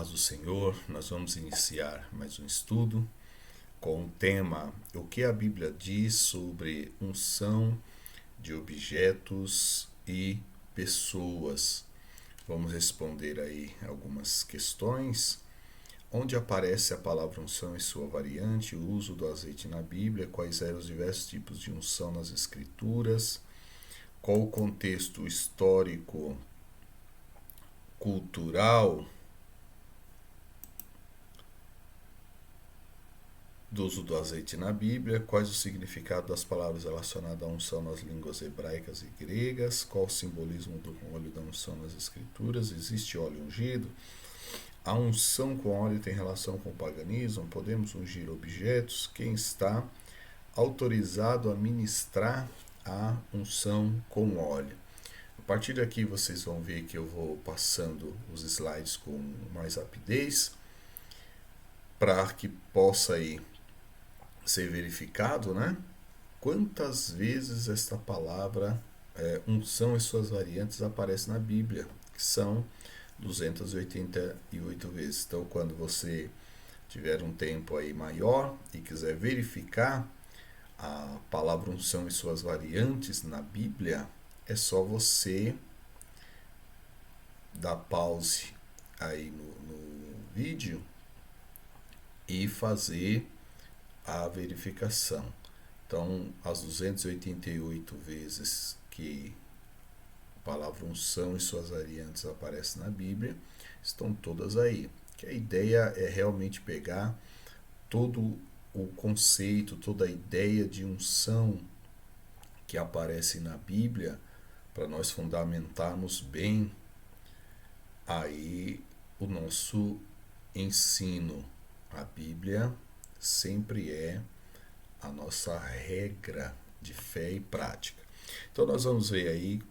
paz do Senhor, nós vamos iniciar mais um estudo com o tema o que a Bíblia diz sobre unção de objetos e pessoas. Vamos responder aí algumas questões. Onde aparece a palavra unção e sua variante, o uso do azeite na Bíblia, quais eram os diversos tipos de unção nas Escrituras, qual o contexto histórico, cultural do uso do azeite na Bíblia, quais o significado das palavras relacionadas à unção nas línguas hebraicas e gregas, qual o simbolismo do óleo da unção nas Escrituras, existe óleo ungido? A unção com óleo tem relação com o paganismo? Podemos ungir objetos? Quem está autorizado a ministrar a unção com óleo? A partir daqui vocês vão ver que eu vou passando os slides com mais rapidez para que possa aí ser verificado, né? Quantas vezes esta palavra unção e suas variantes aparece na Bíblia, que são 288 vezes. Então, quando você tiver um tempo aí maior e quiser verificar a palavra unção e suas variantes na Bíblia, é só você dar pause aí no vídeo e fazer a verificação. Então, as 288 vezes que a palavra unção e suas variantes aparecem na Bíblia, estão todas aí. Que a ideia é realmente pegar todo o conceito, toda a ideia de unção que aparece na Bíblia, para nós fundamentarmos bem aí o nosso ensino. A Bíblia sempre é a nossa regra de fé e prática. Então nós vamos ver aí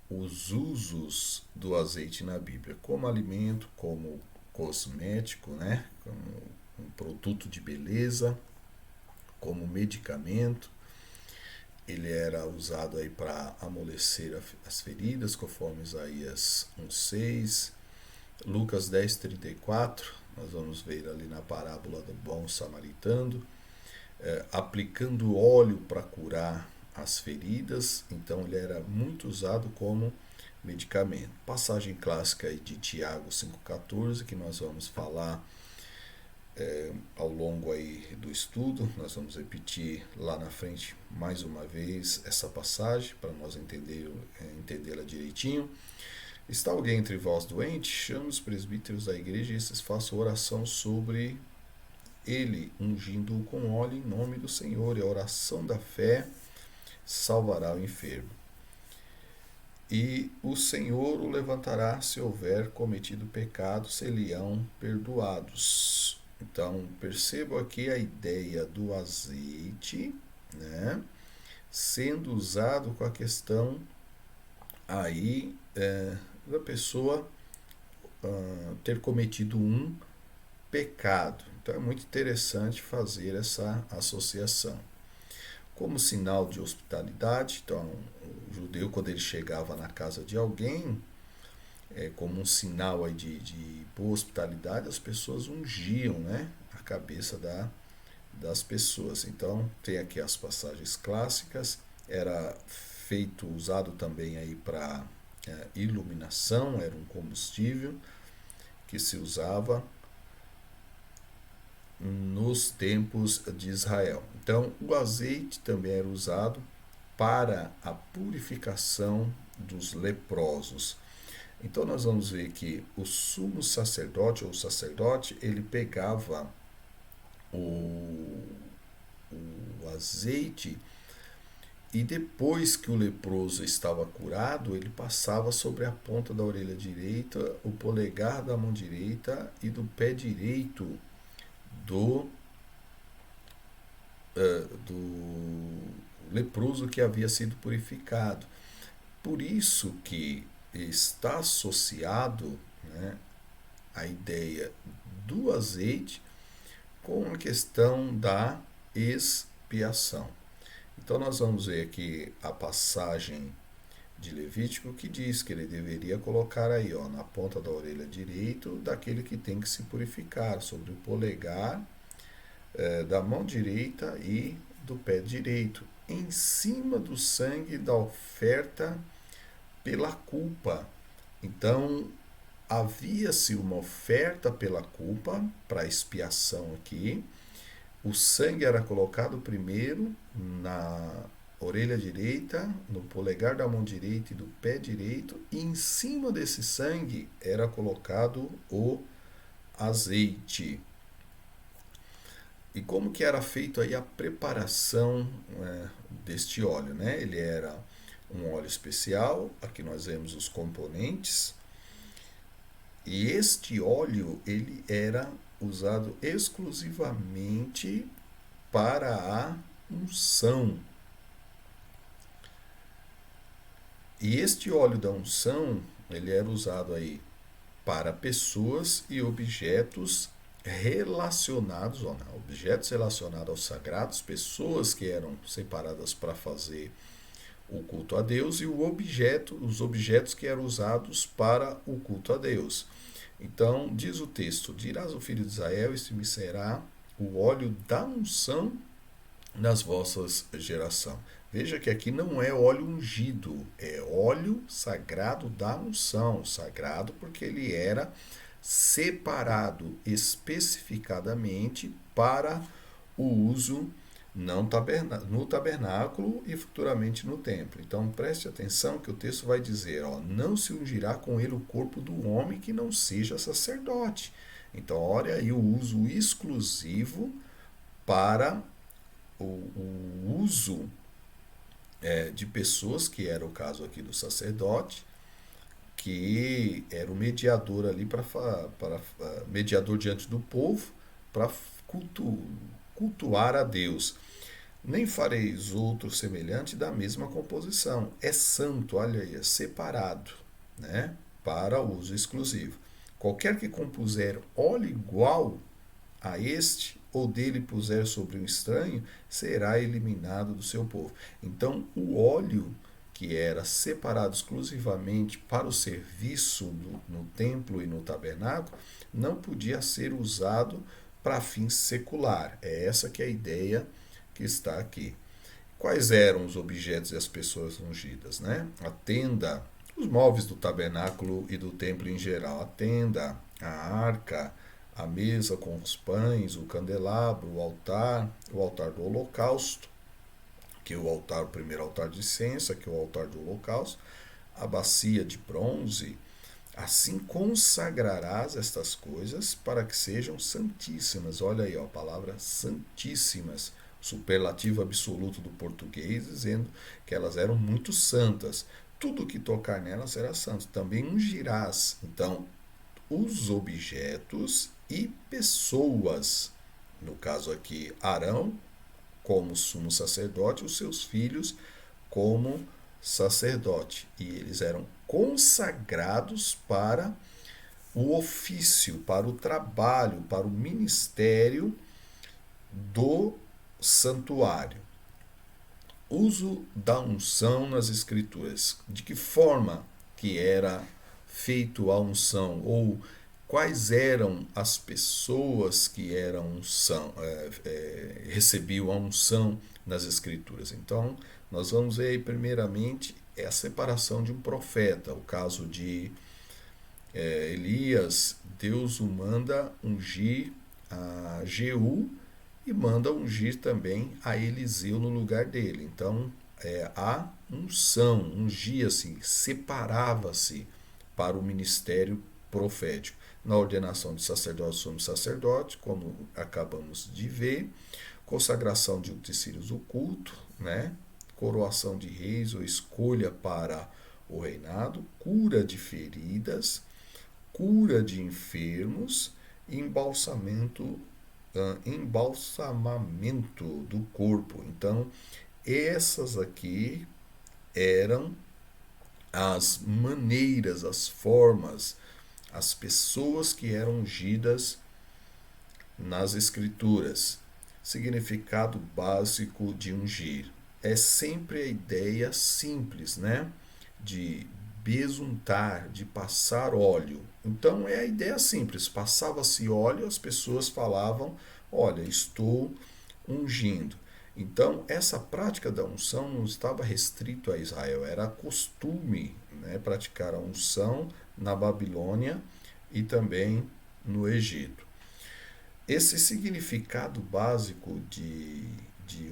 os usos do azeite na Bíblia, como alimento, como cosmético, né? Como um produto de beleza, como medicamento. Ele era usado aí para amolecer as feridas, conforme Isaías 1:6, Lucas 10:34, nós vamos ver ali na parábola do bom samaritano, aplicando óleo para curar as feridas. Então ele era muito usado como medicamento. Passagem clássica aí de Tiago 5,14, que nós vamos falar ao longo aí do estudo. Nós vamos repetir lá na frente mais uma vez essa passagem para nós entendê-la direitinho. Está alguém entre vós doente? Chame os presbíteros da igreja e esses façam oração sobre ele, ungindo-o com óleo em nome do Senhor, e a oração da fé salvará o enfermo. E o Senhor o levantará se houver cometido pecado, se-lhe-ão perdoados. Então, perceba aqui a ideia do azeite, né, sendo usado com a questão aí da pessoa ter cometido um pecado. Então é muito interessante fazer essa associação. Como sinal de hospitalidade, então o judeu, quando ele chegava na casa de alguém, como um sinal aí de boa hospitalidade, as pessoas ungiam, né, a cabeça das pessoas. Então tem aqui as passagens clássicas, era usado também aí para iluminação, era um combustível que se usava nos tempos de Israel. Então, o azeite também era usado para a purificação dos leprosos. Então, nós vamos ver que o sumo sacerdote, ou sacerdote, ele pegava o azeite e depois que o leproso estava curado, ele passava sobre a ponta da orelha direita, o polegar da mão direita e do pé direito do leproso que havia sido purificado. Por isso que está associado, né, a ideia do azeite com a questão da expiação. Então nós vamos ver aqui a passagem de Levítico que diz que ele deveria colocar aí, ó, na ponta da orelha direita daquele que tem que se purificar, sobre o polegar da mão direita e do pé direito, em cima do sangue da oferta pela culpa. Então, havia-se uma oferta pela culpa, para expiação aqui. O sangue era colocado primeiro na orelha direita, no polegar da mão direita e do pé direito, e em cima desse sangue era colocado o azeite. E como que era feito aí a preparação deste óleo, né? Ele era um óleo especial, aqui nós vemos os componentes, e este óleo ele era usado exclusivamente para a unção. E este óleo da unção, ele era usado aí para pessoas e objetos relacionados, ou não, objetos relacionados aos sagrados, pessoas que eram separadas para fazer o culto a Deus, e os objetos que eram usados para o culto a Deus. Então, diz o texto: dirás ao filho de Israel, este me será o óleo da unção nas vossas gerações. Veja que aqui não é óleo ungido, é óleo sagrado da unção. Sagrado porque ele era separado especificadamente para o uso no tabernáculo e futuramente no templo. Então preste atenção que o texto vai dizer, ó, não se ungirá com ele o corpo do homem que não seja sacerdote. Então olha aí o uso exclusivo para o uso de pessoas, que era o caso aqui do sacerdote, que era o mediador ali para mediador diante do povo para cultuar a Deus. Nem fareis outro semelhante da mesma composição. É santo, olha aí, é separado, né, para uso exclusivo. Qualquer que compuser óleo igual a este, ou dele puser sobre um estranho, será eliminado do seu povo. Então, o óleo que era separado exclusivamente para o serviço no templo e no tabernáculo, não podia ser usado para fins secular. É essa que é a ideia que está aqui. Quais eram os objetos e as pessoas ungidas, né? A tenda, os móveis do tabernáculo e do templo em geral, a tenda, a arca, a mesa com os pães, o candelabro, o altar do holocausto, que é o primeiro altar de incenso, que é o altar do holocausto, a bacia de bronze. Assim consagrarás estas coisas para que sejam santíssimas. Olha aí, ó, a palavra santíssimas, superlativo absoluto do português, dizendo que elas eram muito santas. Tudo que tocar nelas será santo. Também ungirás, então, os objetos e pessoas. No caso aqui, Arão como sumo sacerdote, os seus filhos como sacerdote. E eles eram consagrados para o ofício, para o trabalho, para o ministério do santuário. Uso da unção nas escrituras. De que forma que era feito a unção, ou quais eram as pessoas que recebiam a unção nas escrituras. Então, nós vamos ver aí, primeiramente, a separação de um profeta. O caso de Elias, Deus o manda ungir a Jeú e manda ungir também a Eliseu no lugar dele. Então, a unção, ungia-se, separava-se para o ministério profético. Na ordenação de sacerdote, sumo sacerdote, como acabamos de ver, consagração de utensílios do culto, né? Coroação de reis ou escolha para o reinado, cura de feridas, cura de enfermos, embalsamamento do corpo. Então, essas aqui eram as maneiras, as formas, as pessoas que eram ungidas nas escrituras. Significado básico de ungir. É sempre a ideia simples, né? de besuntar, de passar óleo. Então é a ideia simples, passava-se óleo, as pessoas falavam, olha, estou ungindo. Então essa prática da unção não estava restrito a Israel, era costume, né, praticar a unção na Babilônia e também no Egito. Esse significado básico de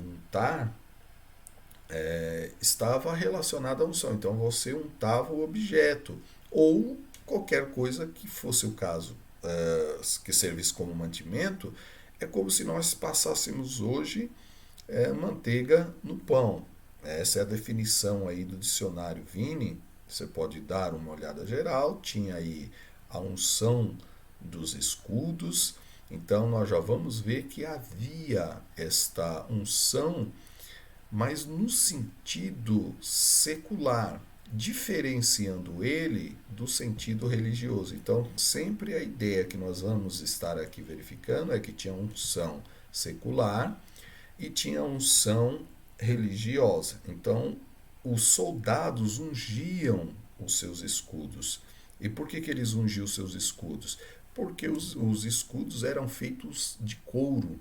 untar estava relacionado à unção. Então você untava o objeto ou qualquer coisa que fosse o caso, que servisse como mantimento. É como se nós passássemos hoje manteiga no pão. Essa é a definição aí do dicionário Vini. Você pode dar uma olhada geral. Tinha aí a unção dos escudos. Então nós já vamos ver que havia esta unção, mas no sentido secular, diferenciando ele do sentido religioso. Então, sempre a ideia que nós vamos estar aqui verificando é que tinha unção secular e tinha unção religiosa. Então, os soldados ungiam os seus escudos. E por que eles ungiam os seus escudos? Porque os escudos eram feitos de couro.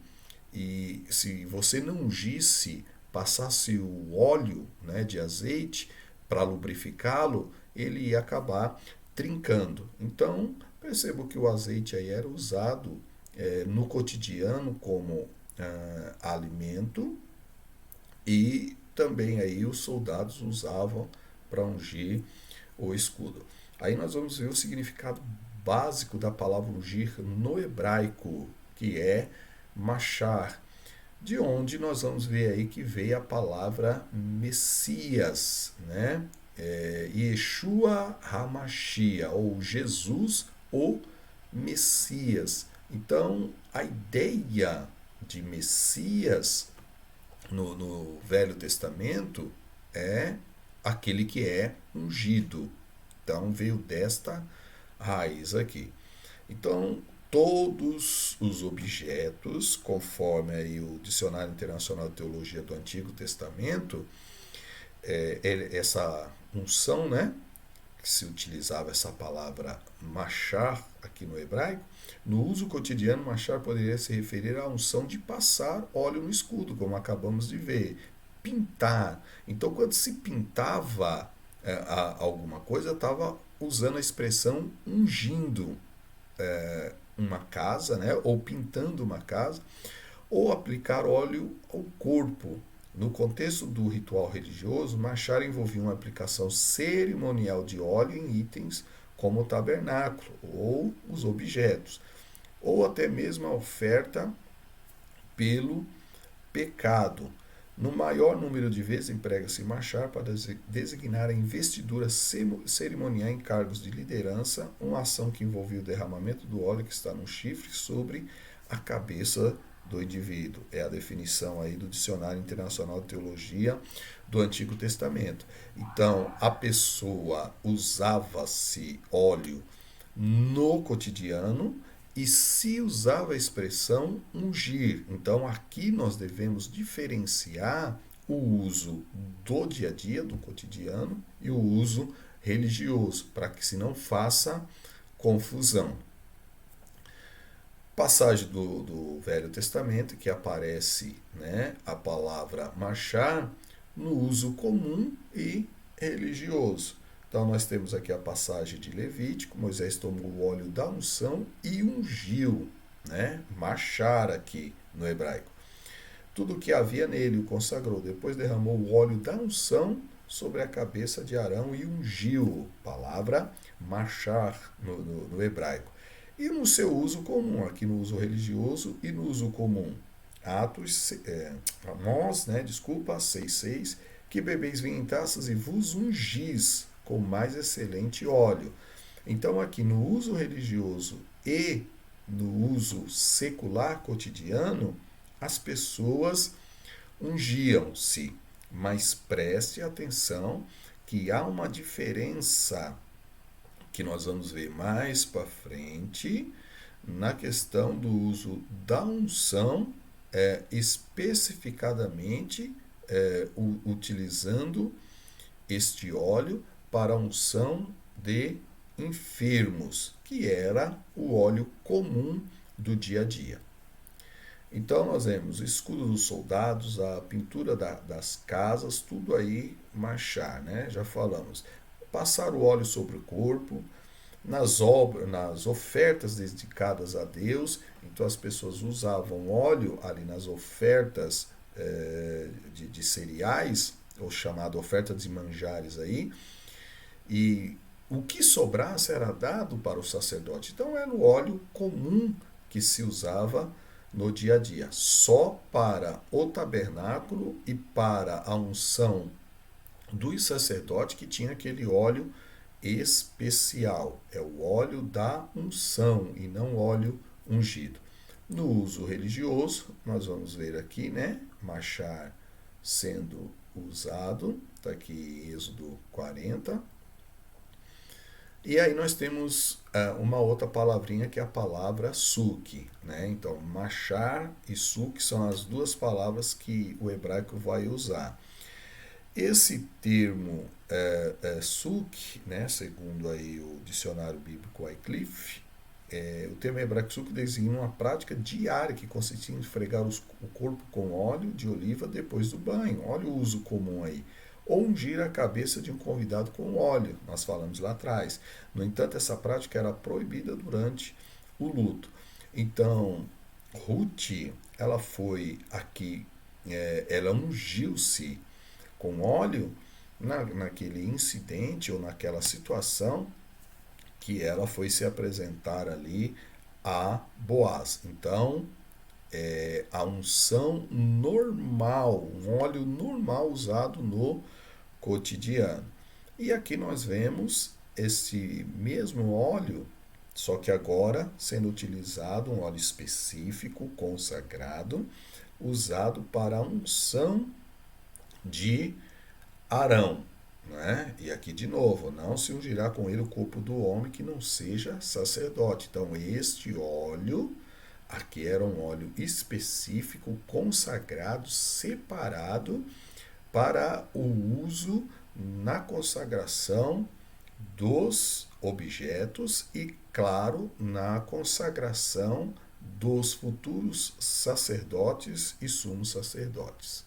E se você não ungisse, passasse o óleo, né, de azeite para lubrificá-lo, ele ia acabar trincando. Então, percebo que o azeite aí era usado no cotidiano como alimento, e também aí os soldados usavam para ungir o escudo. Aí nós vamos ver o significado básico da palavra ungir no hebraico, que é machar, de onde nós vamos ver aí que veio a palavra Messias, né? Yeshua HaMashiach, ou Jesus, o Messias. Então, a ideia de Messias no Velho Testamento é aquele que é ungido. Então, veio desta raiz aqui. Então, todos os objetos, conforme aí o Dicionário Internacional de Teologia do Antigo Testamento, essa unção, né, que se utilizava essa palavra machar aqui no hebraico, no uso cotidiano, machar poderia se referir à unção de passar óleo no escudo, como acabamos de ver. Pintar. Então, quando se pintava alguma coisa, estava usando a expressão ungindo uma casa, né, ou pintando uma casa, ou aplicar óleo ao corpo. No contexto do ritual religioso, machar envolvia uma aplicação cerimonial de óleo em itens como o tabernáculo ou os objetos, ou até mesmo a oferta pelo pecado. No maior número de vezes emprega-se machar para designar a investidura cerimonial em cargos de liderança, uma ação que envolvia o derramamento do óleo que está no chifre sobre a cabeça do indivíduo. É a definição aí do Dicionário Internacional de Teologia do Antigo Testamento. Então, a pessoa usava-se óleo no cotidiano e se usava a expressão ungir. Então, aqui nós devemos diferenciar o uso do dia a dia, do cotidiano, e o uso religioso, para que se não faça confusão. Passagem do Velho Testamento que aparece, né, a palavra marchar no uso comum e religioso. Então nós temos aqui a passagem de Levítico, Moisés tomou o óleo da unção e ungiu, né, marchar aqui no hebraico. Tudo o que havia nele o consagrou, depois derramou o óleo da unção sobre a cabeça de Arão e ungiu, palavra marchar no hebraico. E no seu uso comum, aqui no uso religioso e no uso comum. Amós, né, 6,6, que bebeis vinho em taças e vos ungis com mais excelente óleo. Então aqui no uso religioso e no uso secular cotidiano, as pessoas ungiam-se. Mas preste atenção que há uma diferença que nós vamos ver mais para frente na questão do uso da unção, especificadamente utilizando este óleo para a unção de enfermos, que era o óleo comum do dia a dia. Então nós vemos o escudo dos soldados, a pintura das casas, tudo aí marchar, né? Já falamos. Passar o óleo sobre o corpo, nas ofertas dedicadas a Deus, então as pessoas usavam óleo ali nas ofertas de cereais, ou chamada oferta de manjares aí, e o que sobrasse era dado para o sacerdote. Então era o óleo comum que se usava no dia a dia, só para o tabernáculo e para a unção dos sacerdotes que tinha aquele óleo especial. É o óleo da unção e não óleo ungido. No uso religioso, nós vamos ver aqui, né? Machar sendo usado, está aqui Êxodo 40. E aí nós temos uma outra palavrinha que é a palavra suki, né? Então, machar e suki são as duas palavras que o hebraico vai usar. Esse termo suk, né, segundo aí o dicionário bíblico Wycliffe, o termo hebraico suk designa uma prática diária que consistia em esfregar o corpo com óleo de oliva depois do banho. Olha o uso comum aí. Ou ungir a cabeça de um convidado com óleo, nós falamos lá atrás. No entanto, essa prática era proibida durante o luto. Então, Ruth, ela foi aqui, ela ungiu-se com óleo naquele incidente ou naquela situação que ela foi se apresentar ali a Boaz. Então, a unção normal, um óleo normal usado no cotidiano. E aqui nós vemos esse mesmo óleo, só que agora sendo utilizado um óleo específico, consagrado, usado para a unção de Arão. Né? E aqui de novo, não se ungirá com ele o corpo do homem que não seja sacerdote. Então, este óleo, aqui era um óleo específico, consagrado, separado para o uso na consagração dos objetos e, claro, na consagração dos futuros sacerdotes e sumos sacerdotes.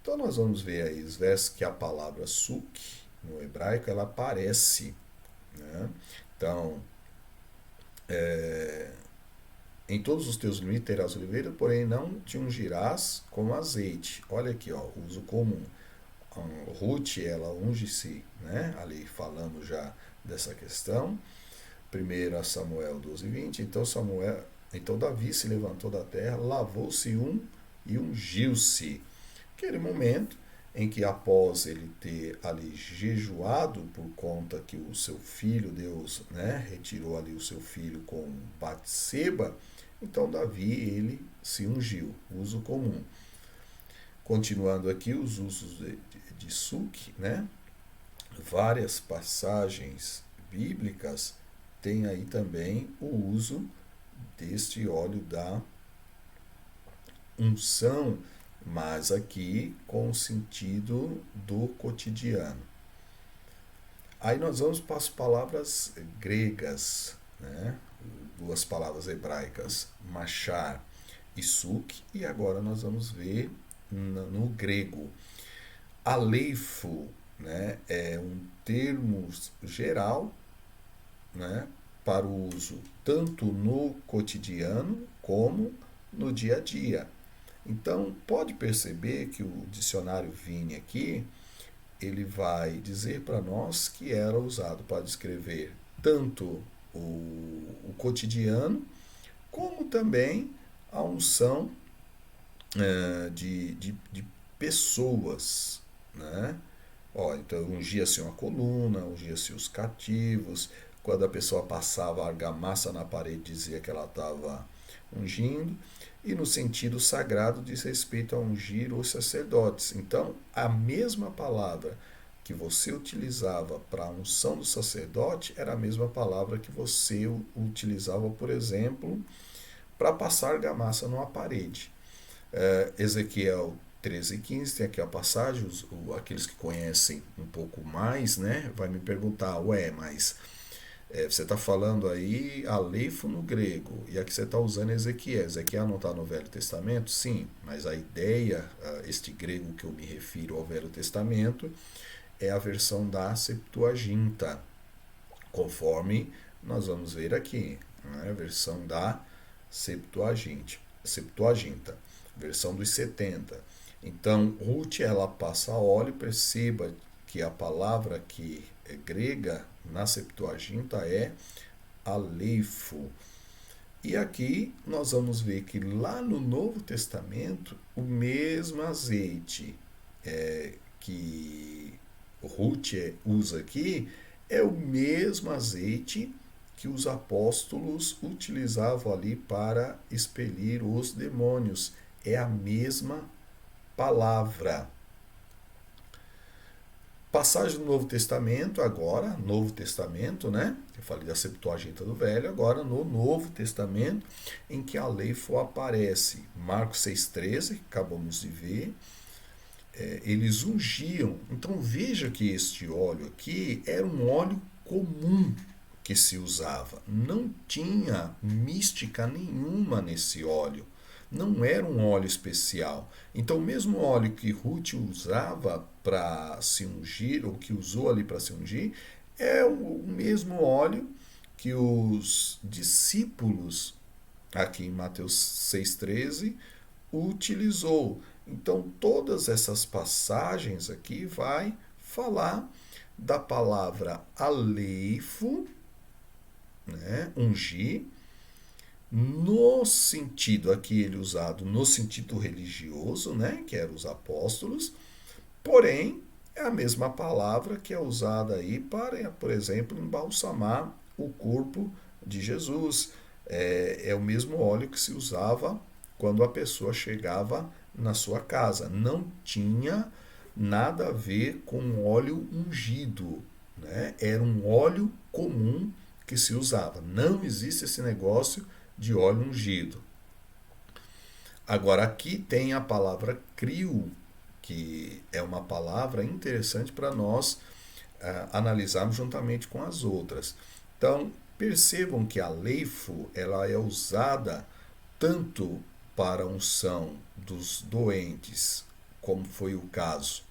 Então nós vamos ver aí os versos que a palavra suk no hebraico ela aparece, né? Então em todos os teus limites terás oliveira, porém não te ungirás com azeite. Olha aqui, ó, uso comum. Ruth, ela unge-se, né? Ali falando já dessa questão. 1 Samuel 12:20. Então Davi se levantou da terra, lavou-se e ungiu-se. Aquele momento em que após ele ter ali jejuado por conta que o seu filho, Deus, né, retirou ali o seu filho com Batseba, então Davi, ele se ungiu, uso comum. Continuando aqui os usos de suk, né, várias passagens bíblicas têm aí também o uso deste óleo da unção, mas aqui com o sentido do cotidiano. Aí nós vamos para as palavras gregas, né? Duas palavras hebraicas, machar e suk, e agora nós vamos ver no grego. Aleifo, né? É um termo geral, né? Para o uso tanto no cotidiano como no dia a dia. Então, pode perceber que o dicionário Vini aqui, ele vai dizer para nós que era usado para descrever tanto o cotidiano, como também a unção de pessoas. Né? Então, ungia-se uma coluna, ungia-se os cativos, quando a pessoa passava a argamassa na parede, dizia que ela estava ungindo. E no sentido sagrado diz respeito a ungir os sacerdotes. Então, a mesma palavra que você utilizava para a unção do sacerdote era a mesma palavra que você utilizava, por exemplo, para passar argamassa numa parede. Ezequiel 13 e 15, tem aqui a passagem, aqueles que conhecem um pouco mais, né, vai me perguntar, mas você está falando aí aleifo no grego, e aqui você está usando Ezequiel. Ezequiel não está no Velho Testamento? Sim, mas a ideia, este grego que eu me refiro ao Velho Testamento, é a versão da Septuaginta, conforme nós vamos ver aqui, né? A versão da Septuaginta, versão dos 70. Então, Ruth, ela passa óleo, perceba que a palavra que é grega na Septuaginta é aleifo. E aqui nós vamos ver que lá no Novo Testamento, o mesmo azeite que Ruth usa aqui é o mesmo azeite que os apóstolos utilizavam ali para expelir os demônios. É a mesma palavra. Passagem do Novo Testamento, agora, Novo Testamento, né? Eu falei da Septuaginta do Velho, agora no Novo Testamento, em que a lei aparece. Marcos 6,13, acabamos de ver, eles ungiam. Então veja que este óleo aqui era um óleo comum que se usava. Não tinha mística nenhuma nesse óleo. Não era um óleo especial. Então, o mesmo óleo que Ruth usava para se ungir, ou que usou ali para se ungir, é o mesmo óleo que os discípulos, aqui em Mateus 6,13, utilizou. Então, todas essas passagens aqui vai falar da palavra aleifo, né, ungir, no sentido aqui ele usado no sentido religioso, né, que eram os apóstolos, porém é a mesma palavra que é usada aí para, por exemplo, embalsamar o corpo de Jesus. É o mesmo óleo que se usava quando a pessoa chegava na sua casa. Não tinha nada a ver com óleo ungido, né? Era um óleo comum que se usava. Não existe esse negócio de óleo ungido. Agora, aqui tem a palavra crio, que é uma palavra interessante para nós analisarmos juntamente com as outras. Então, percebam que a leifo ela é usada tanto para a unção dos doentes, como foi o caso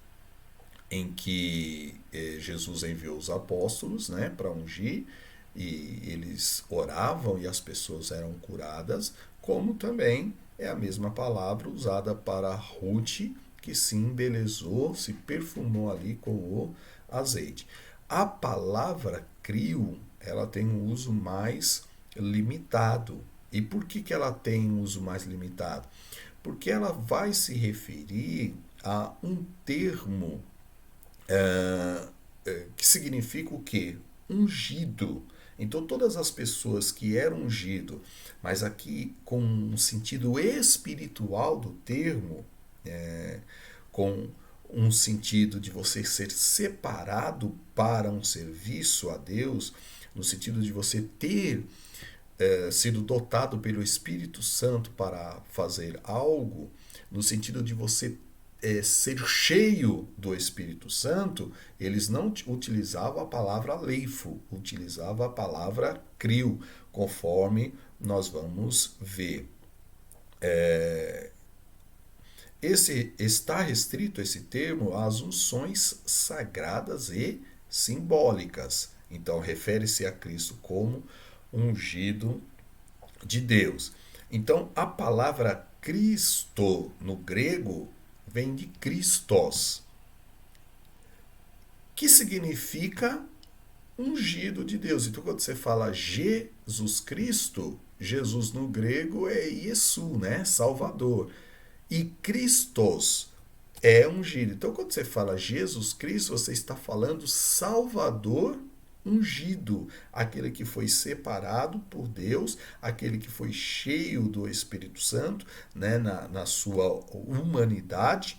em que Jesus enviou os apóstolos, né, para ungir, e eles oravam e as pessoas eram curadas, como também é a mesma palavra usada para Ruth, que se embelezou, se perfumou ali com o azeite. A palavra crio, ela tem um uso mais limitado. E por que ela tem um uso mais limitado? Porque ela vai se referir a um termo que significa o quê? Ungido. Então, todas as pessoas que eram ungido, mas aqui com um sentido espiritual do termo, com um sentido de você ser separado para um serviço a Deus, no sentido de você ter sido dotado pelo Espírito Santo para fazer algo, no sentido de você ser cheio do Espírito Santo, eles não utilizavam a palavra leifo, utilizavam a palavra crio, conforme nós vamos ver. Está restrito esse termo às unções sagradas e simbólicas. Então, refere-se a Cristo como ungido de Deus. Então, a palavra Cristo no grego vem de Christos, que significa ungido de Deus. Então, quando você fala Jesus Cristo, Jesus no grego é Iesu, né? Salvador. E Christos é ungido. Então, quando você fala Jesus Cristo, você está falando Salvador ungido, aquele que foi separado por Deus, aquele que foi cheio do Espírito Santo, né, na sua humanidade,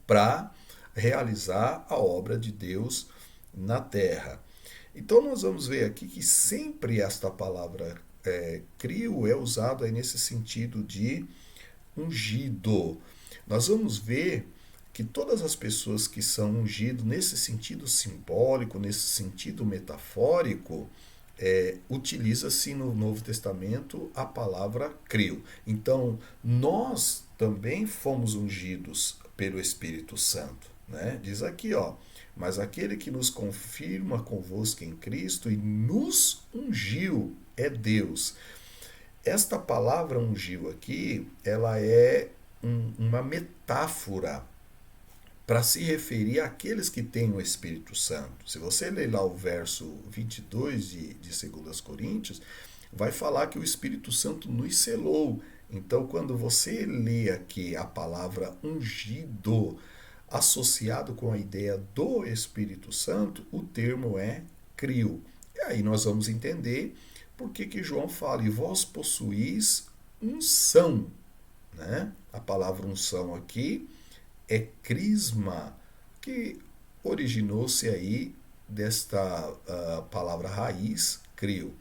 para realizar a obra de Deus na terra. Então nós vamos ver aqui que sempre esta palavra crio é usada nesse sentido de ungido. nós vamos ver que todas as pessoas que são ungidas nesse sentido simbólico, nesse sentido metafórico, utiliza-se no Novo Testamento a palavra creio. Então, nós também fomos ungidos pelo Espírito Santo. Né? Diz aqui, ó, mas aquele que nos confirma convosco em Cristo e nos ungiu é Deus. Esta palavra ungiu aqui, ela é uma metáfora para se referir àqueles que têm o Espírito Santo. Se você ler lá o verso 22 de 2 Coríntios, vai falar que o Espírito Santo nos selou. Então, quando você lê aqui a palavra ungido, associado com a ideia do Espírito Santo, o termo é crio. E aí nós vamos entender por que João fala, e vós possuís unção. Né? A palavra unção aqui é crisma, que originou-se aí desta palavra raiz, crio,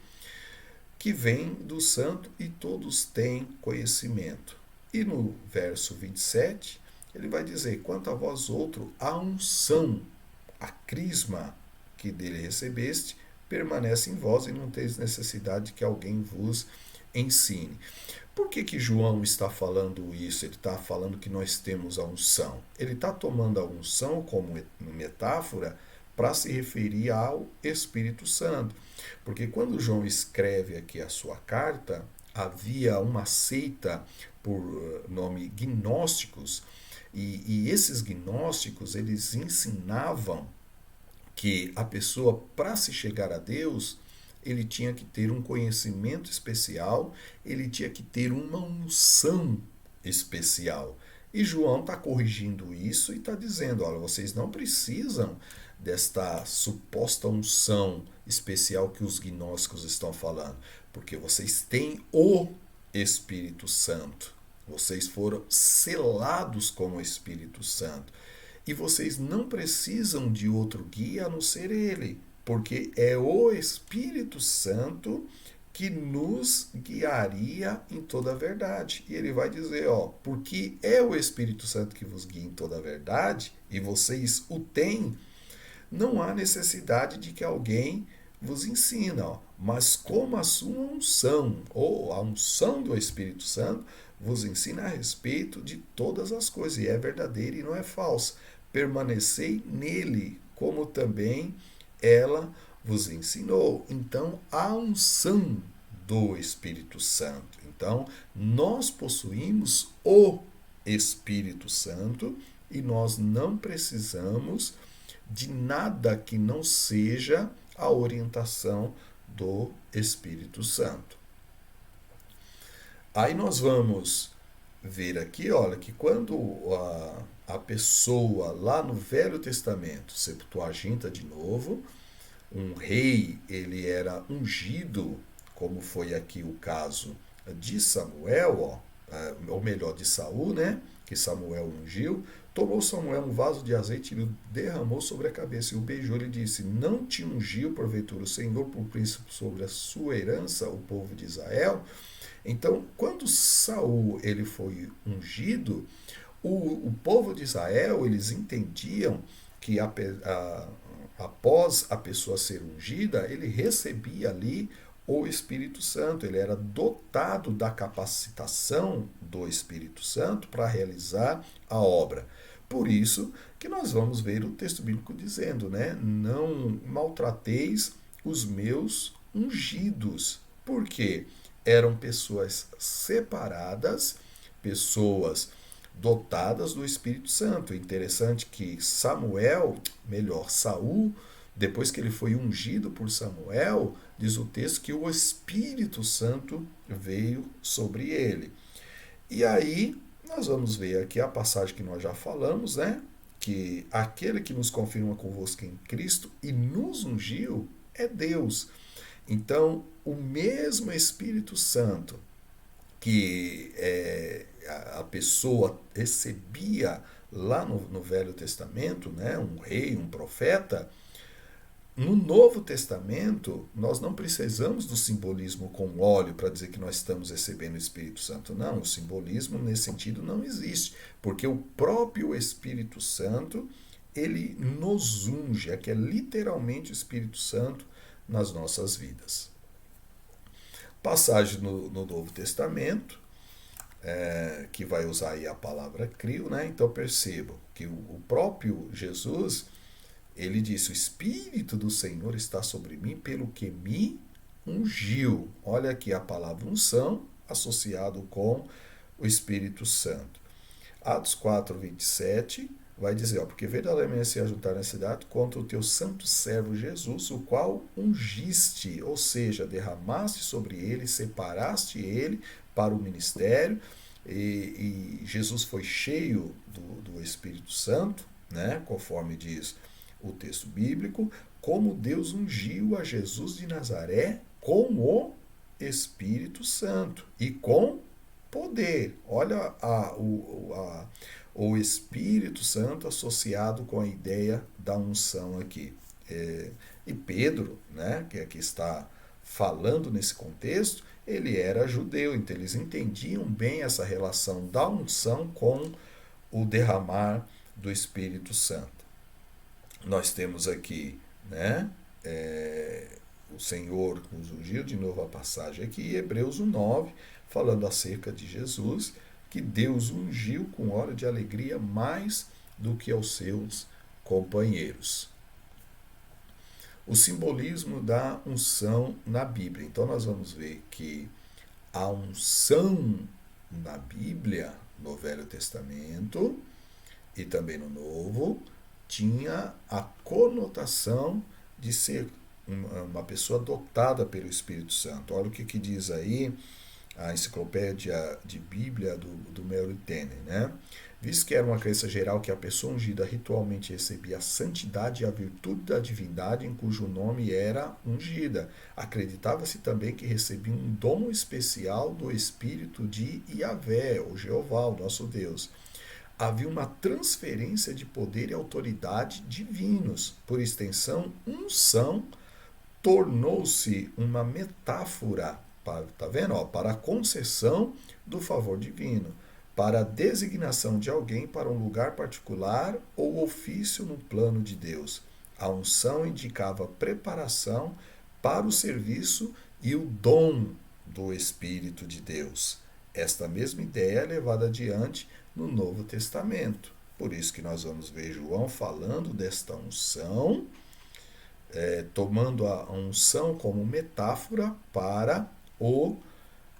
que vem do santo e todos têm conhecimento. E no verso 27, ele vai dizer, quanto a vós outro, a unção, a crisma que dele recebeste, permanece em vós e não teis necessidade que alguém vos ensine. Por que João está falando isso? Ele está falando que nós temos a unção. Ele está tomando a unção como metáfora para se referir ao Espírito Santo. Porque quando João escreve aqui a sua carta, havia uma seita por nome gnósticos, e esses gnósticos, eles ensinavam que a pessoa, para se chegar a Deus, ele tinha que ter um conhecimento especial, ele tinha que ter uma unção especial. E João está corrigindo isso e está dizendo, olha, vocês não precisam desta suposta unção especial que os gnósticos estão falando, porque vocês têm o Espírito Santo. Vocês foram selados com o Espírito Santo. E vocês não precisam de outro guia a não ser ele, porque é o Espírito Santo que nos guiaria em toda a verdade. E ele vai dizer, ó, porque é o Espírito Santo que vos guia em toda a verdade, e vocês o têm, não há necessidade de que alguém vos ensine, ó, mas como a sua unção, ou a unção do Espírito Santo, vos ensina a respeito de todas as coisas, e é verdadeira e não é falsa. Permanecei nele, como também ela vos ensinou. Então, a unção do Espírito Santo. Então, nós possuímos o Espírito Santo e nós não precisamos de nada que não seja a orientação do Espírito Santo. Aí nós vamos ver aqui, olha, que quando a pessoa lá no Velho Testamento, Septuaginta de novo, um rei, ele era ungido, como foi aqui o caso de Samuel, ou melhor, de Saul, né? Que Samuel ungiu. Tomou Samuel um vaso de azeite e o derramou sobre a cabeça e o beijou e disse, não te ungiu porventura o Senhor por príncipe sobre a sua herança, o povo de Israel? Então, quando Saul ele foi ungido, o povo de Israel, eles entendiam que após a pessoa ser ungida, ele recebia ali o Espírito Santo, ele era dotado da capacitação do Espírito Santo para realizar a obra. Por isso que nós vamos ver o texto bíblico dizendo, né? Não maltrateis os meus ungidos. Por quê? Eram pessoas separadas, pessoas dotadas do Espírito Santo. É interessante que Saul, depois que ele foi ungido por Samuel, diz o texto que o Espírito Santo veio sobre ele. E aí, nós vamos ver aqui a passagem que nós já falamos, né? Que aquele que nos confirma convosco em Cristo e nos ungiu é Deus. Então, o mesmo Espírito Santo que a pessoa recebia lá no Velho Testamento, né, um rei, um profeta, No Novo Testamento, nós não precisamos do simbolismo com óleo para dizer que nós estamos recebendo o Espírito Santo. Não, o simbolismo nesse sentido não existe, porque o próprio Espírito Santo, ele nos unge, é que é literalmente o Espírito Santo nas nossas vidas. Passagem no Novo Testamento, que vai usar aí a palavra crio, né? Então percebam que o próprio Jesus, ele disse: o Espírito do Senhor está sobre mim pelo que me ungiu. Olha aqui a palavra unção associado com o Espírito Santo. Atos 4, 27 vai dizer: porque verdadeiramente se ajuntar na cidade contra o teu santo servo Jesus, o qual ungiste, ou seja, derramaste sobre ele, separaste ele para o ministério, e Jesus foi cheio do Espírito Santo, né, conforme diz o texto bíblico, como Deus ungiu a Jesus de Nazaré com o Espírito Santo e com poder. Olha o Espírito Santo associado com a ideia da unção aqui. E Pedro, né, que aqui está falando nesse contexto, ele era judeu, então eles entendiam bem essa relação da unção com o derramar do Espírito Santo. Nós temos aqui, né, o Senhor nos ungiu, de novo a passagem aqui, Hebreus 9, falando acerca de Jesus, que Deus ungiu com óleo de alegria mais do que aos seus companheiros. O simbolismo da unção na Bíblia. Então nós vamos ver que a unção na Bíblia, no Velho Testamento e também no Novo, tinha a conotação de ser uma pessoa dotada pelo Espírito Santo. Olha o que diz aí a enciclopédia de Bíblia do Mary Tenney, né? Visto que era uma crença geral que a pessoa ungida ritualmente recebia a santidade e a virtude da divindade em cujo nome era ungida. Acreditava-se também que recebia um dom especial do Espírito de Yahvé, ou Jeová, o nosso Deus. Havia uma transferência de poder e autoridade divinos. Por extensão, unção tornou-se uma metáfora, tá vendo? Para a concessão do favor divino, para a designação de alguém para um lugar particular ou ofício no plano de Deus. A unção indicava preparação para o serviço e o dom do Espírito de Deus. Esta mesma ideia é levada adiante no Novo Testamento. Por isso que nós vamos ver João falando desta unção, tomando a unção como metáfora para o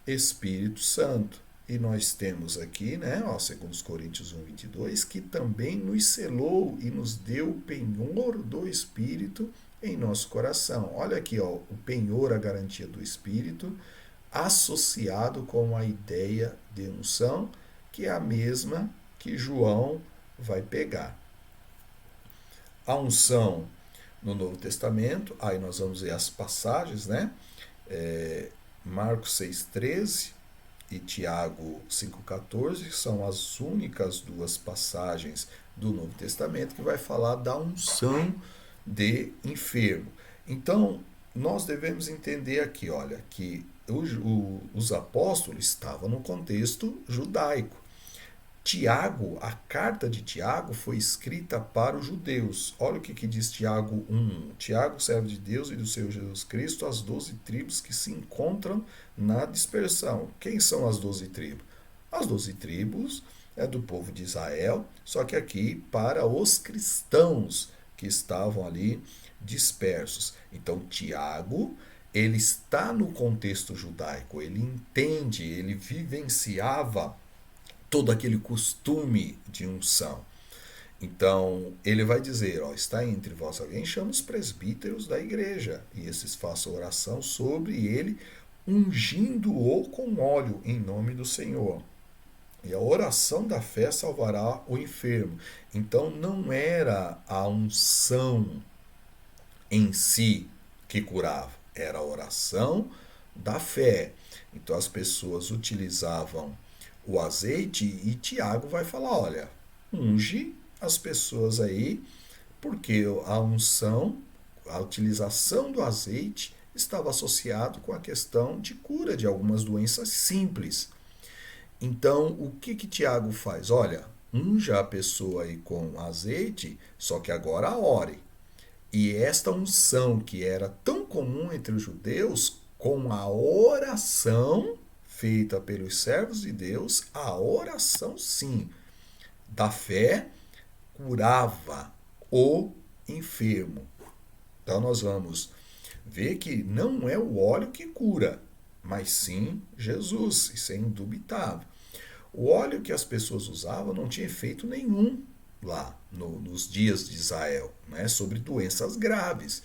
Espírito Santo. E nós temos aqui, né, 2 Coríntios 1, 22, que também nos selou e nos deu o penhor do Espírito em nosso coração. Olha aqui, o penhor, a garantia do Espírito, associado com a ideia de unção, que é a mesma que João vai pegar. A unção no Novo Testamento, aí nós vamos ver as passagens, né? Marcos 6,13 e Tiago 5,14 são as únicas duas passagens do Novo Testamento que vai falar da unção de enfermo. Então, nós devemos entender aqui, olha, que os apóstolos estavam no contexto judaico. Tiago, a carta de Tiago foi escrita para os judeus. Olha o que diz Tiago 1. Tiago, servo de Deus e do Senhor Jesus Cristo, as 12 tribos que se encontram na dispersão. Quem são as 12 tribos? As 12 tribos é do povo de Israel, só que aqui para os cristãos que estavam ali dispersos. Então, Tiago, ele está no contexto judaico, ele entende, ele vivenciava todo aquele costume de unção. Então, ele vai dizer, está entre vós alguém, chama os presbíteros da igreja, e esses façam oração sobre ele, ungindo-o com óleo em nome do Senhor. E a oração da fé salvará o enfermo. Então, não era a unção em si que curava, era a oração da fé. Então, as pessoas utilizavam o azeite e Tiago vai falar, olha, unge as pessoas aí, porque a unção a utilização do azeite estava associado com a questão de cura de algumas doenças simples. Então, o que Tiago faz? Olha, unja a pessoa aí com azeite, só que agora ore. E esta unção que era tão comum entre os judeus, com a oração feita pelos servos de Deus, a oração sim, da fé, curava o enfermo. Então nós vamos ver que não é o óleo que cura, mas sim Jesus, isso é indubitável. O óleo que as pessoas usavam não tinha efeito nenhum lá nos dias de Israel, né, sobre doenças graves.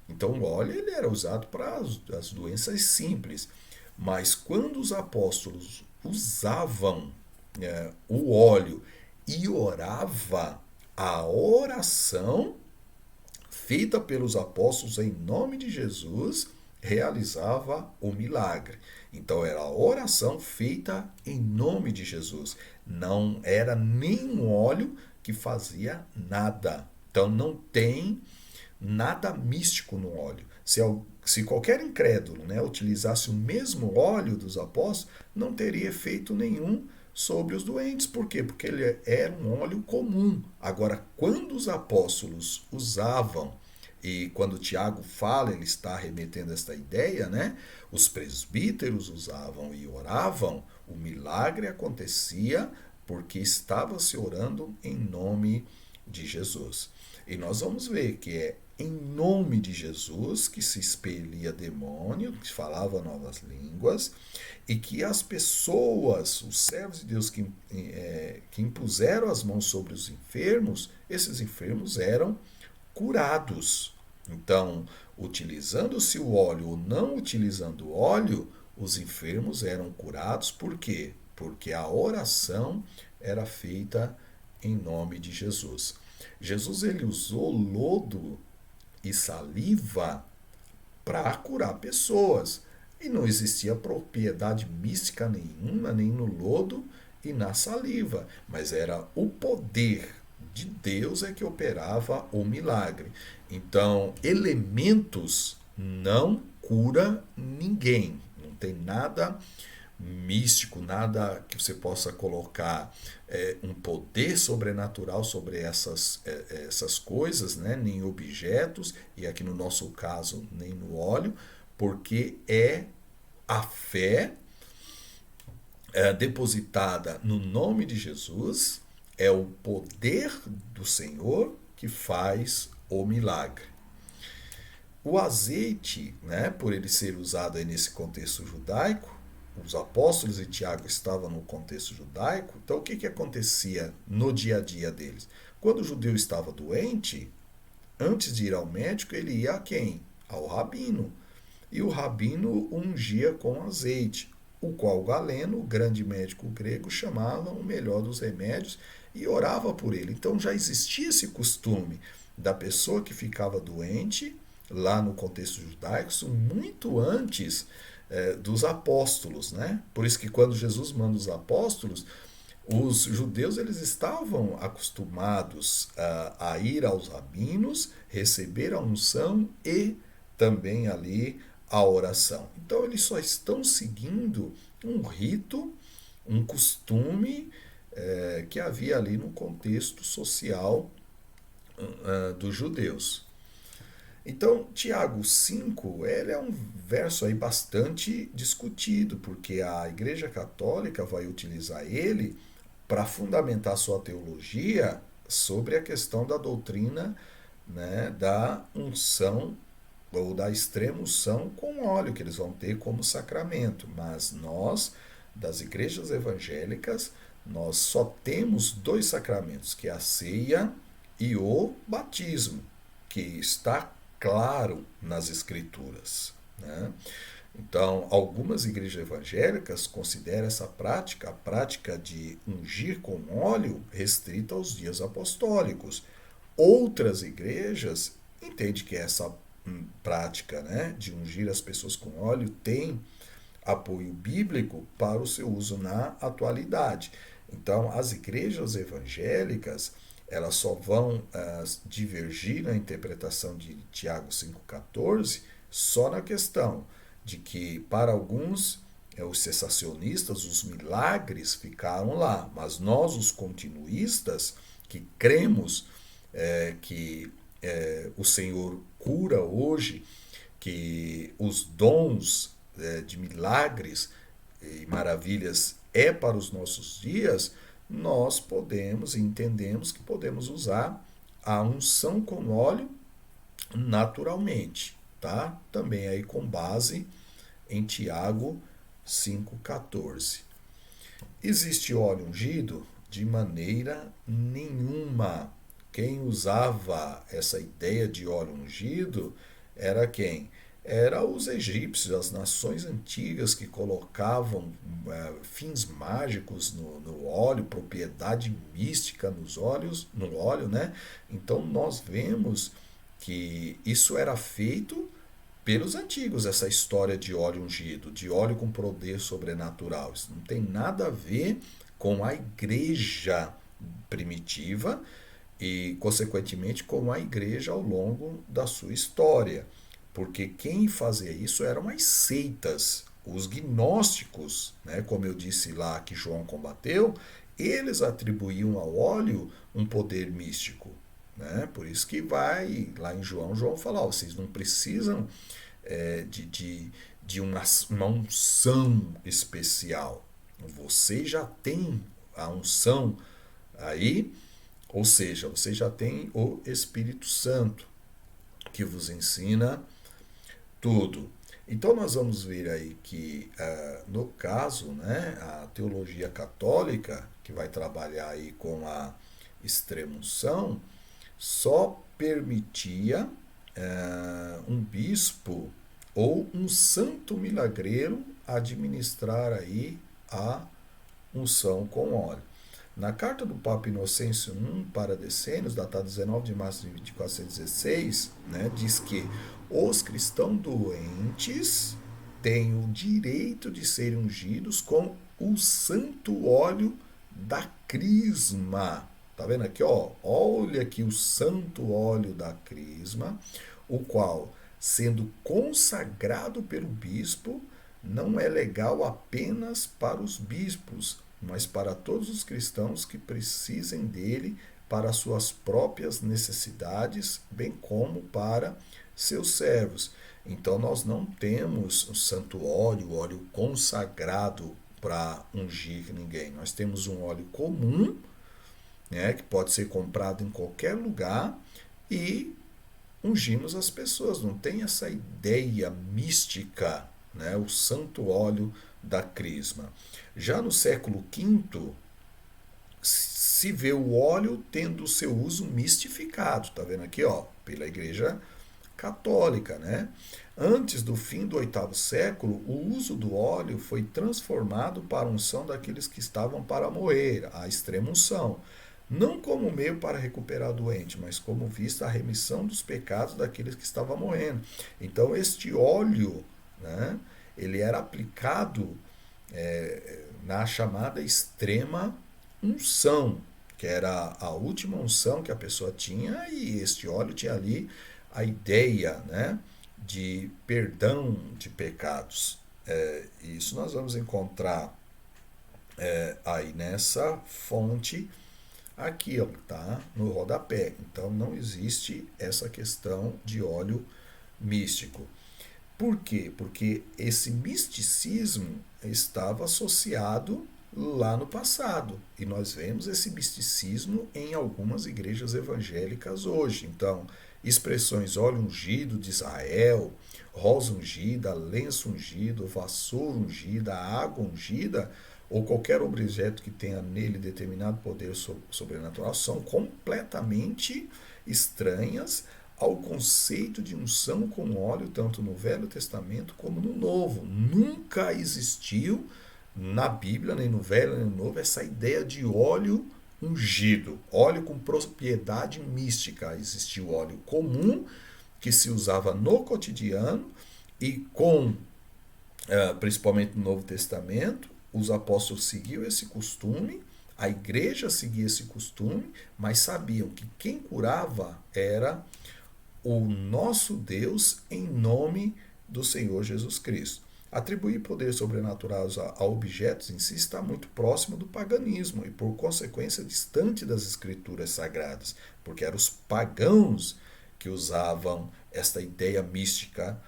Então o óleo ele era usado para as doenças simples. Mas quando os apóstolos usavam o óleo e orava, a oração feita pelos apóstolos em nome de Jesus realizava o milagre. Então era a oração feita em nome de Jesus. Não era nenhum óleo que fazia nada. Então não tem nada místico no óleo. Se qualquer incrédulo, né, utilizasse o mesmo óleo dos apóstolos, não teria efeito nenhum sobre os doentes. Por quê? Porque ele era um óleo comum. Agora, quando os apóstolos usavam, e quando Tiago fala, ele está remetendo esta ideia, né? Os presbíteros usavam e oravam, o milagre acontecia porque estava se orando em nome de Jesus. E nós vamos ver que é em nome de Jesus que se expelia demônio, que falava novas línguas, e que as pessoas, os servos de Deus que impuseram as mãos sobre os enfermos, esses enfermos eram curados. Então, utilizando-se o óleo ou não utilizando o óleo, os enfermos eram curados. Por quê? Porque a oração era feita em nome de Jesus. Jesus ele usou lodo e saliva para curar pessoas. E não existia propriedade mística nenhuma, nem no lodo e na saliva, mas era o poder de Deus é que operava o milagre. Então, elementos não cura ninguém. Não tem nada místico, nada que você possa colocar um poder sobrenatural sobre essas coisas, né? Nem objetos, e aqui no nosso caso, nem no óleo, porque é a fé depositada no nome de Jesus, é o poder do Senhor que faz o milagre. O azeite, né, por ele ser usado aí nesse contexto judaico, os apóstolos e Tiago estavam no contexto judaico, então o que acontecia no dia a dia deles? Quando o judeu estava doente, antes de ir ao médico, ele ia a quem? Ao rabino. E o rabino ungia com azeite, o qual Galeno, o grande médico grego, chamava o melhor dos remédios e orava por ele. Então já existia esse costume da pessoa que ficava doente, lá no contexto judaico, muito antes dos apóstolos, né? Por isso que quando Jesus manda os apóstolos, os judeus eles estavam acostumados a ir aos rabinos, receber a unção e também ali a oração. Então eles só estão seguindo um rito, um costume que havia ali no contexto social dos judeus. Então, Tiago 5, ele é um verso aí bastante discutido, porque a Igreja Católica vai utilizar ele para fundamentar sua teologia sobre a questão da doutrina, né, da unção ou da extrema unção com óleo, que eles vão ter como sacramento. Mas nós, das igrejas evangélicas, nós só temos dois sacramentos, que é a ceia e o batismo, que está claro nas escrituras, né? Então, algumas igrejas evangélicas consideram essa prática, a prática de ungir com óleo, restrita aos dias apostólicos. Outras igrejas entendem que essa prática, né, de ungir as pessoas com óleo tem apoio bíblico para o seu uso na atualidade. Então, as igrejas evangélicas, elas só vão divergir na interpretação de Tiago 5,14 só na questão de que, para alguns, os cessacionistas, os milagres ficaram lá, mas nós, os continuistas, que cremos que o Senhor cura hoje, que os dons de milagres e maravilhas é para os nossos dias, nós podemos e entendemos que podemos usar a unção com óleo naturalmente, tá? Também aí com base em Tiago 5,14. Existe óleo ungido? De maneira nenhuma. Quem usava essa ideia de óleo ungido era quem? Era os egípcios, as nações antigas que colocavam fins mágicos no óleo, propriedade mística no óleo, né? Então nós vemos que isso era feito pelos antigos, essa história de óleo ungido, de óleo com poder sobrenatural. Isso não tem nada a ver com a igreja primitiva e, consequentemente, com a igreja ao longo da sua história. Porque quem fazia isso eram as seitas, os gnósticos, né? Como eu disse lá que João combateu, eles atribuíam ao óleo um poder místico. Né? Por isso que vai lá em João fala, ó, vocês não precisam de uma unção especial. Você já tem a unção aí, ou seja, você já tem o Espírito Santo que vos ensina tudo. Então nós vamos ver aí que, no caso, né, a teologia católica, que vai trabalhar aí com a extrema-unção, só permitia um bispo ou um santo milagreiro administrar aí a unção com óleo. Na carta do Papa Inocêncio I para Decênios, datada 19 de março de 1416, né, diz que os cristãos doentes têm o direito de serem ungidos com o santo óleo da crisma. Tá vendo aqui, ó? Olha aqui o santo óleo da crisma, o qual, sendo consagrado pelo bispo, não é legal apenas para os bispos, mas para todos os cristãos que precisem dele para suas próprias necessidades, bem como para seus servos. Então nós não temos um santo óleo, óleo consagrado para ungir ninguém. Nós temos um óleo comum, né, que pode ser comprado em qualquer lugar e ungimos as pessoas. Não tem essa ideia mística, né, o santo óleo da crisma. Já no século V, se vê o óleo tendo o seu uso mistificado, tá vendo aqui, ó, pela Igreja Católica, né? Antes do fim do 8º século, o uso do óleo foi transformado para a unção daqueles que estavam para morrer, a extrema-unção. Não como meio para recuperar o doente, mas como vista a remissão dos pecados daqueles que estavam morrendo. Então, este óleo, né, ele era aplicado na chamada extrema unção, que era a última unção que a pessoa tinha, e este óleo tinha ali a ideia, né, de perdão de pecados. Isso nós vamos encontrar aí nessa fonte aqui, ó, tá? No rodapé. Então não existe essa questão de óleo místico. Por quê? Porque esse misticismo estava associado lá no passado. E nós vemos esse misticismo em algumas igrejas evangélicas hoje. Então, expressões óleo ungido de Israel, rosa ungida, lenço ungido, vassoura ungida, água ungida, ou qualquer objeto que tenha nele determinado poder sobrenatural, são completamente estranhas ao conceito de unção com óleo, tanto no Velho Testamento como no Novo. Nunca existiu na Bíblia, nem no Velho nem no Novo, essa ideia de óleo ungido, óleo com propriedade mística. Existiu óleo comum, que se usava no cotidiano, e principalmente no Novo Testamento, os apóstolos seguiam esse costume, A igreja seguia esse costume, mas sabiam que quem curava era o nosso Deus em nome do Senhor Jesus Cristo. Atribuir poder sobrenatural a objetos em si está muito próximo do paganismo e, por consequência, distante das escrituras sagradas, porque eram os pagãos que usavam esta ideia mística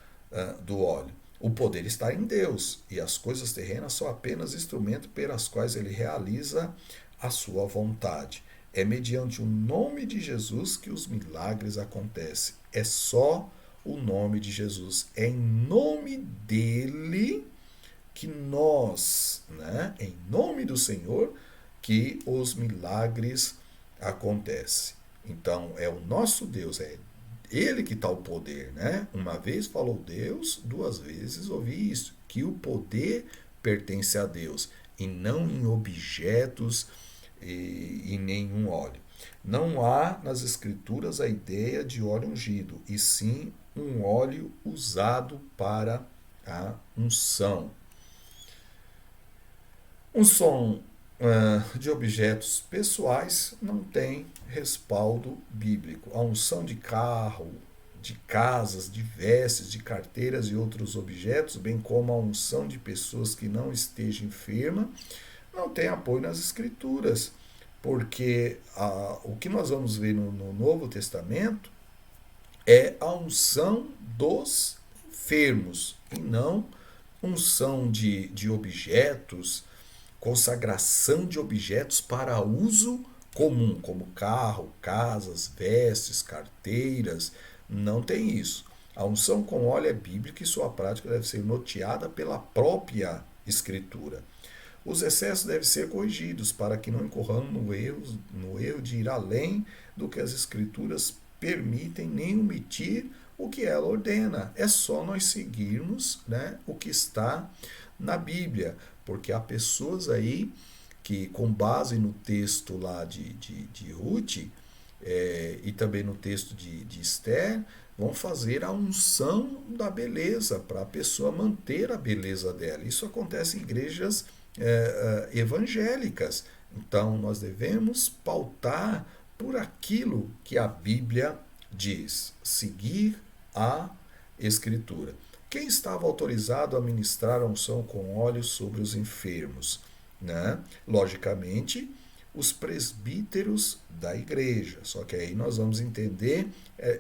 do óleo. O poder está em Deus e as coisas terrenas são apenas instrumentos pelas quais ele realiza a sua vontade. É mediante o nome de Jesus que os milagres acontecem. É só o nome de Jesus. É em nome dele que nós, em nome do Senhor, que os milagres acontecem. Então, é o nosso Deus, é ele que está o poder, Uma vez falou Deus, duas vezes ouvi isso, que o poder pertence a Deus e não em objetos e nenhum óleo. Não há nas escrituras a ideia de óleo ungido, e sim um óleo usado para a unção. Unção de objetos pessoais não tem respaldo bíblico. A unção de carro, de casas, de vestes, de carteiras e outros objetos, bem como a unção de pessoas que não estejam enfermas, não tem apoio nas escrituras, porque o que nós vamos ver no Novo Testamento é a unção dos enfermos e não unção de objetos, consagração de objetos para uso comum, como carro, casas, vestes, carteiras. Não tem isso. A unção com óleo é bíblica e sua prática deve ser norteada pela própria Escritura. Os excessos devem ser corrigidos para que não incorramos no erro de ir além do que as Escrituras permitem, nem omitir o que ela ordena. É só nós seguirmos o que está na Bíblia, porque há pessoas aí que, com base no texto lá de Ruth e também no texto de Esther, vão fazer a unção da beleza para a pessoa manter a beleza dela. Isso acontece em igrejas evangélicas. Então, nós devemos pautar por aquilo que a Bíblia diz, seguir a Escritura. Quem estava autorizado a ministrar a unção com óleo sobre os enfermos? Logicamente, os presbíteros da igreja. Só que aí nós vamos entender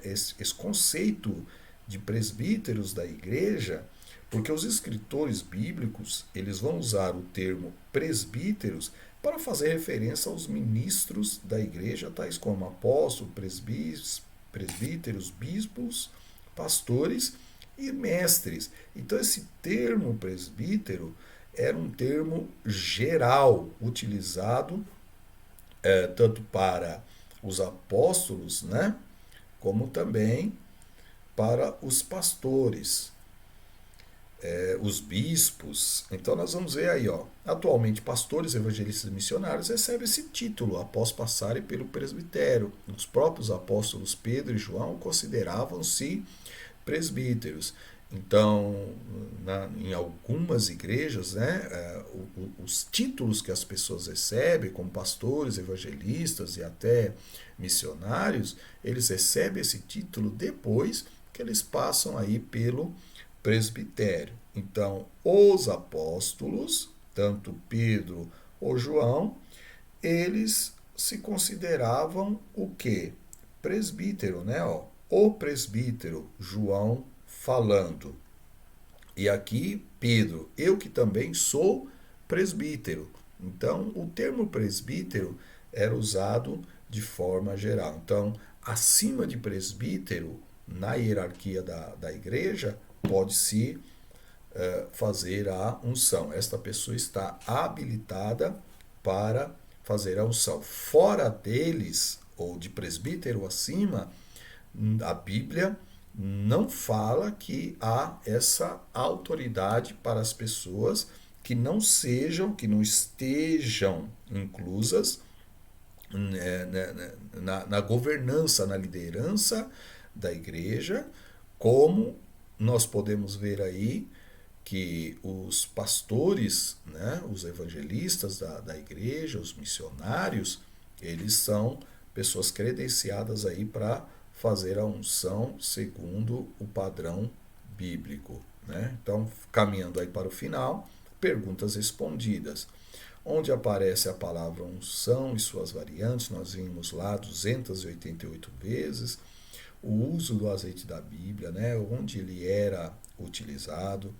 esse conceito de presbíteros da igreja, porque os escritores bíblicos eles vão usar o termo presbíteros para fazer referência aos ministros da igreja, tais como apóstolos, presbíteros, bispos, pastores e mestres. Então, esse termo presbítero era um termo geral, utilizado tanto para os apóstolos, como também para os pastores, os bispos. Então nós vamos ver aí, atualmente pastores, evangelistas e missionários recebem esse título após passarem pelo presbitério. Os próprios apóstolos Pedro e João consideravam-se presbíteros. Então, em algumas igrejas, os títulos que as pessoas recebem, como pastores, evangelistas e até missionários, eles recebem esse título depois que eles passam aí pelo presbitério. Então, os apóstolos, tanto Pedro ou João, eles se consideravam o quê? Presbítero, O presbítero, João falando. E aqui, Pedro, eu que também sou presbítero. Então, o termo presbítero era usado de forma geral. Então, acima de presbítero, na hierarquia da igreja, pode-se fazer a unção. Esta pessoa está habilitada para fazer a unção. Fora deles, ou de presbítero acima, a Bíblia não fala que há essa autoridade para as pessoas que não estejam inclusas na governança, na liderança da igreja, como nós podemos ver aí que os pastores, né, os evangelistas da igreja, os missionários, eles são pessoas credenciadas aí para fazer a unção segundo o padrão bíblico, né? Então, caminhando aí para o final, perguntas respondidas. Onde aparece a palavra unção e suas variantes, nós vimos lá 288 vezes. O uso do azeite da Bíblia, né? Onde ele era utilizado,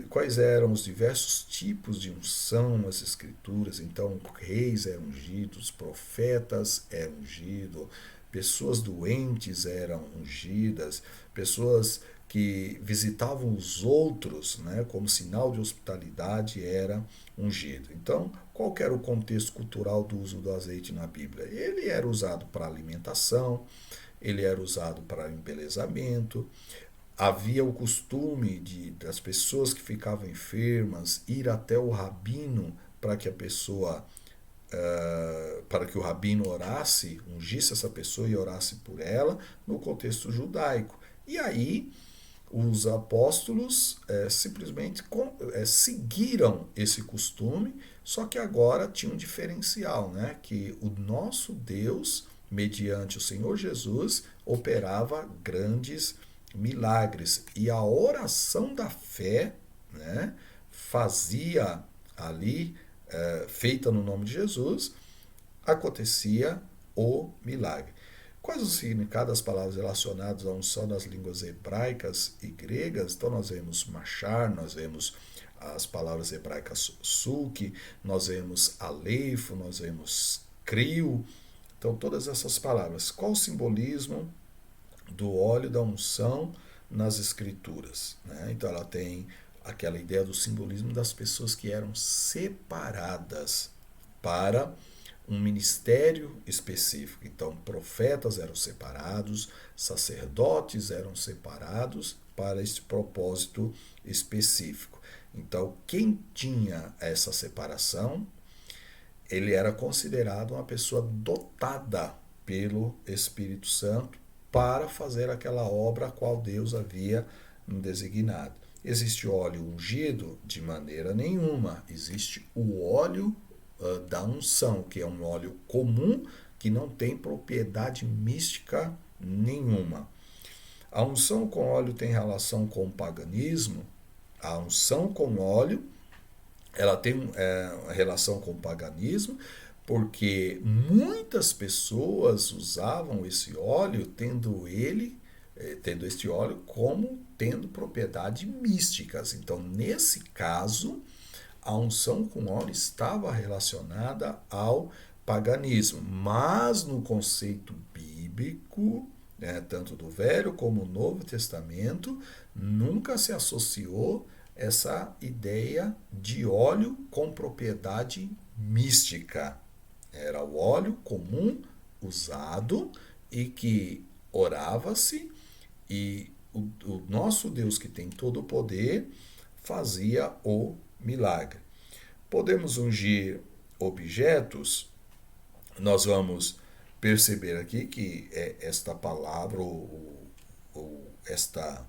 quais eram os diversos tipos de unção nas escrituras. Então, reis eram ungidos, profetas eram ungidos, pessoas doentes eram ungidas, pessoas que visitavam os outros, né, como sinal de hospitalidade, era ungido. Então, qual era o contexto cultural do uso do azeite na Bíblia? Ele era usado para alimentação, ele era usado para embelezamento. Havia o costume das pessoas que ficavam enfermas ir até o rabino para que a pessoa, para que o rabino orasse, ungisse essa pessoa e orasse por ela, no contexto judaico. E aí os apóstolos simplesmente seguiram esse costume, só que agora tinha um diferencial, né? Que o nosso Deus, mediante o Senhor Jesus, operava grandes milagres. E a oração da fé, né, fazia ali, feita no nome de Jesus, acontecia o milagre. Quais os significados das palavras relacionadas à unção nas línguas hebraicas e gregas? Então nós vemos machar, nós vemos as palavras hebraicas suk, nós vemos aleifo, nós vemos crio. Então todas essas palavras. Qual o simbolismo do óleo da unção nas escrituras? Né? Então ela tem aquela ideia do simbolismo das pessoas que eram separadas para um ministério específico. Então, profetas eram separados, sacerdotes eram separados para este propósito específico. Então, quem tinha essa separação, ele era considerado uma pessoa dotada pelo Espírito Santo para fazer aquela obra a qual Deus havia designado. Existe óleo ungido? De maneira nenhuma. Existe o óleo da unção, que é um óleo comum que não tem propriedade mística nenhuma. A unção com óleo tem relação com o paganismo? A unção com óleo ela tem relação com o paganismo, porque muitas pessoas usavam esse óleo tendo este óleo como tendo propriedades místicas. Então, nesse caso, a unção com óleo estava relacionada ao paganismo, mas no conceito bíblico, né, tanto do Velho como do Novo Testamento, nunca se associou essa ideia de óleo com propriedade mística. Era o óleo comum usado e que orava-se, e o nosso Deus, que tem todo o poder, fazia o milagre. Podemos ungir objetos? Nós vamos perceber aqui que esta palavra ou esta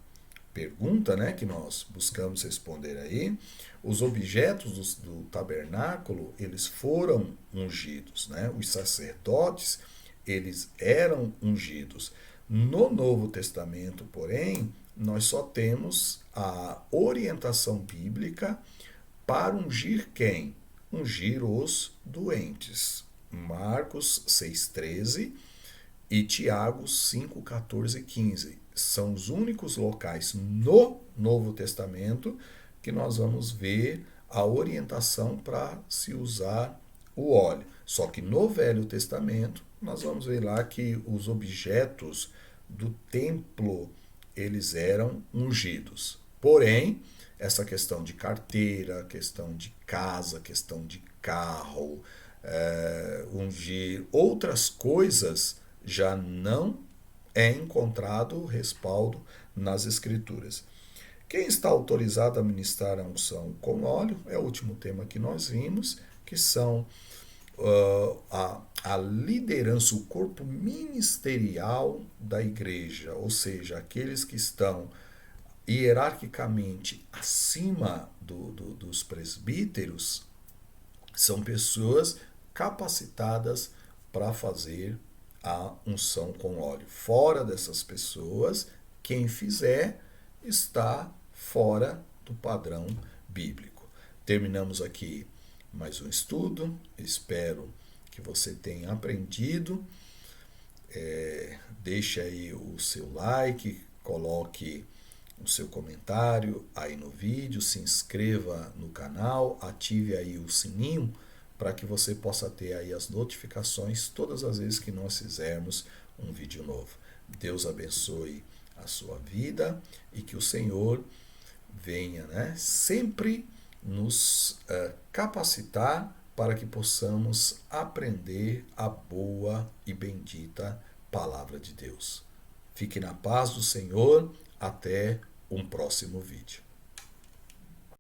pergunta, né, que nós buscamos responder aí, os objetos do tabernáculo, eles foram ungidos, né? Os sacerdotes, eles eram ungidos. No Novo Testamento, porém, nós só temos a orientação bíblica para ungir quem? Ungir os doentes. Marcos 6,13 e Tiago 5,14 e 15. São os únicos locais no Novo Testamento que nós vamos ver a orientação para se usar o óleo. Só que no Velho Testamento, nós vamos ver lá que os objetos do templo, eles eram ungidos. Porém, essa questão de carteira, questão de casa, questão de carro, ungir outras coisas, já não é encontrado respaldo nas Escrituras. Quem está autorizado a ministrar a unção com óleo é o último tema que nós vimos, que são a liderança, o corpo ministerial da igreja, ou seja, aqueles que estão hierarquicamente acima dos presbíteros são pessoas capacitadas para fazer a unção com óleo. Fora dessas pessoas, quem fizer está fora do padrão bíblico. Terminamos aqui mais um estudo. Espero que você tenha aprendido. Deixe aí o seu like, coloque o seu comentário aí no vídeo, se inscreva no canal, ative aí o sininho para que você possa ter aí as notificações todas as vezes que nós fizermos um vídeo novo. Deus abençoe a sua vida e que o Senhor venha, sempre nos capacitar para que possamos aprender a boa e bendita palavra de Deus. Fique na paz do Senhor. Até um próximo vídeo.